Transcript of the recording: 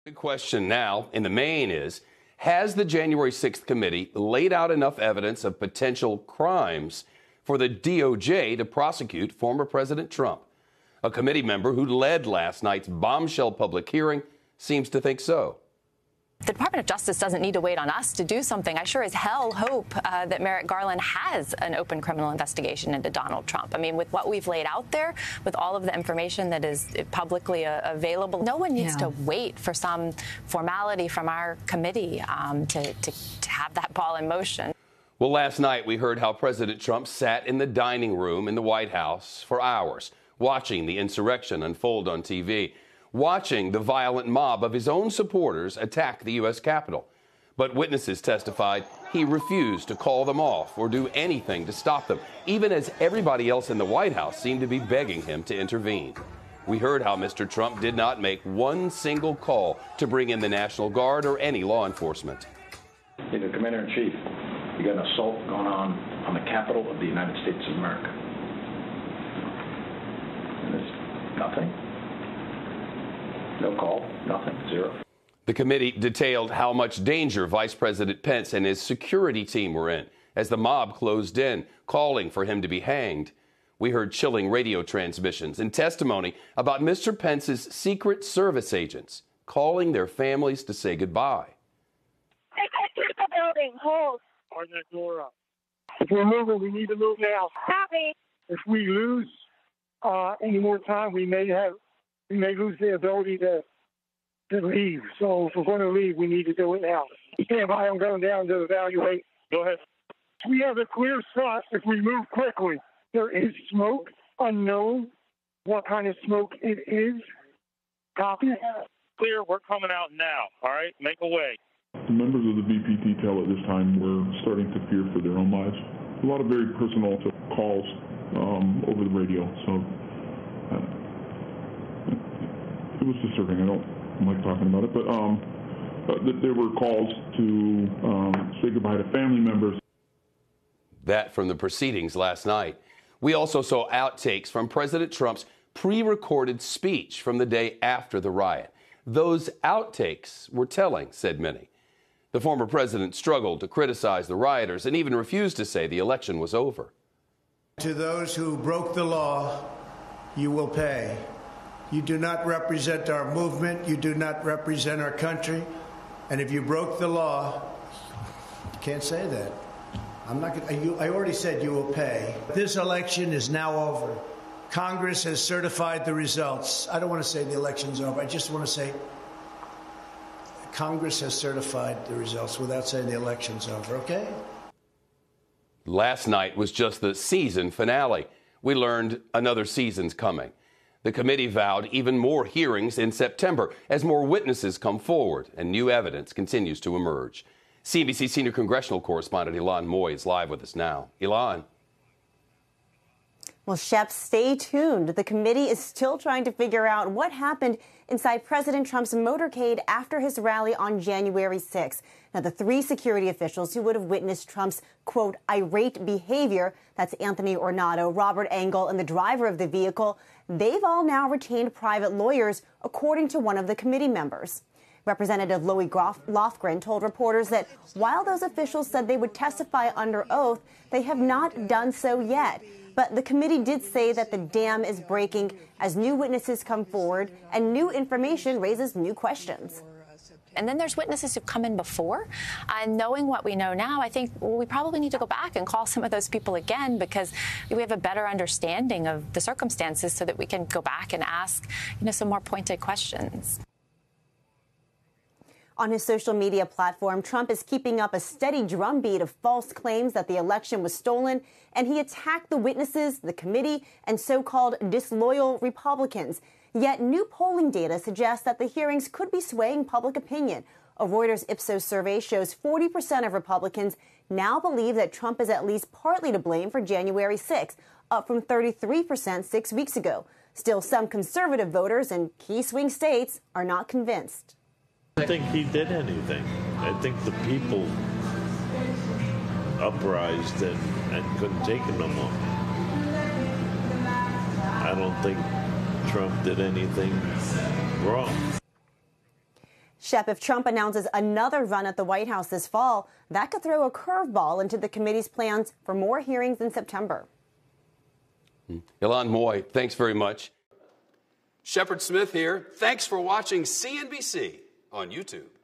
The question now, in the main, is, has the January 6th committee laid out enough evidence of potential crimes for the DOJ to prosecute former President Trump? A committee member who led last night's bombshell public hearing seems to think so. The Department of Justice doesn't need to wait on us to do something. I sure as hell hope that Merrick Garland has an open criminal investigation into Donald Trump. I mean, with what we've laid out there, with all of the information that is publicly available, no one needs to wait for some formality from our committee to have that ball in motion. Well, last night we heard how President Trump sat in the dining room in the White House for hours, watching the insurrection unfold on TV, watching the violent mob of his own supporters attack the U.S. Capitol. But witnesses testified he refused to call them off or do anything to stop them, even as everybody else in the White House seemed to be begging him to intervene. We heard how Mr. Trump did not make one single call to bring in the National Guard or any law enforcement. Hey, the Commander-in-Chief, you got an assault going on the Capitol of the United States of America. And there's nothing. No call, nothing, zero. The committee detailed how much danger Vice President Pence and his security team were in as the mob closed in, calling for him to be hanged. We heard chilling radio transmissions and testimony about Mr. Pence's Secret Service agents calling their families to say goodbye. They can't keep the building. Hold. Open that door up. If we're moving, we need to move now. Copy. If we lose any more time, we may lose the ability to leave. So if we're going to leave, we need to do it now. Stand by. I'm going down to evaluate. Go ahead. We have a clear shot if we move quickly. There is smoke. Unknown what kind of smoke it is. Copy. Clear. We're coming out now. All right? Make a way. The members of the VP detail at this time were starting to fear for their own lives. A lot of very personal calls over the radio. So it was disturbing. I don't like talking about it, but there were calls to say goodbye to family members. That from the proceedings last night. We also saw outtakes from President Trump's pre-recorded speech from the day after the riot. Those outtakes were telling, said many. The former president struggled to criticize the rioters and even refused to say the election was over. To those who broke the law, you will pay. You do not represent our movement. You do not represent our country. And if you broke the law, you can't say that. I'm not going. I already said you will pay. This election is now over. Congress has certified the results. I don't want to say the election's over. I just want to say Congress has certified the results without saying the election's over, okay? Last night was just the season finale. We learned another season's coming. The committee vowed even more hearings in September as more witnesses come forward and new evidence continues to emerge. CNBC senior congressional correspondent Ilan Moy is live with us now. Ilan. Well, Shep, stay tuned. The committee is still trying to figure out what happened inside President Trump's motorcade after his rally on January 6th. Now, the three security officials who would have witnessed Trump's, quote, irate behavior, that's Anthony Ornato, Robert Engel, and the driver of the vehicle, they've all now retained private lawyers, according to one of the committee members. Representative Louie Lofgren told reporters that while those officials said they would testify under oath, they have not done so yet. But the committee did say that the dam is breaking as new witnesses come forward and new information raises new questions. And then there's witnesses who've come in before. And knowing what we know now, I think we probably need to go back and call some of those people again because we have a better understanding of the circumstances so that we can go back and ask, some more pointed questions. On his social media platform, Trump is keeping up a steady drumbeat of false claims that the election was stolen, and he attacked the witnesses, the committee, and so-called disloyal Republicans. Yet new polling data suggests that the hearings could be swaying public opinion. A Reuters Ipsos survey shows 40% of Republicans now believe that Trump is at least partly to blame for January 6th, up from 33% 6 weeks ago. Still, some conservative voters in key swing states are not convinced. I don't think he did anything. I think the people uprised and couldn't take it no more. I don't think Trump did anything wrong. Shep, if Trump announces another run at the White House this fall, that could throw a curveball into the committee's plans for more hearings in September. Ilan Moy, thanks very much. Shepard Smith here. Thanks for watching CNBC on YouTube.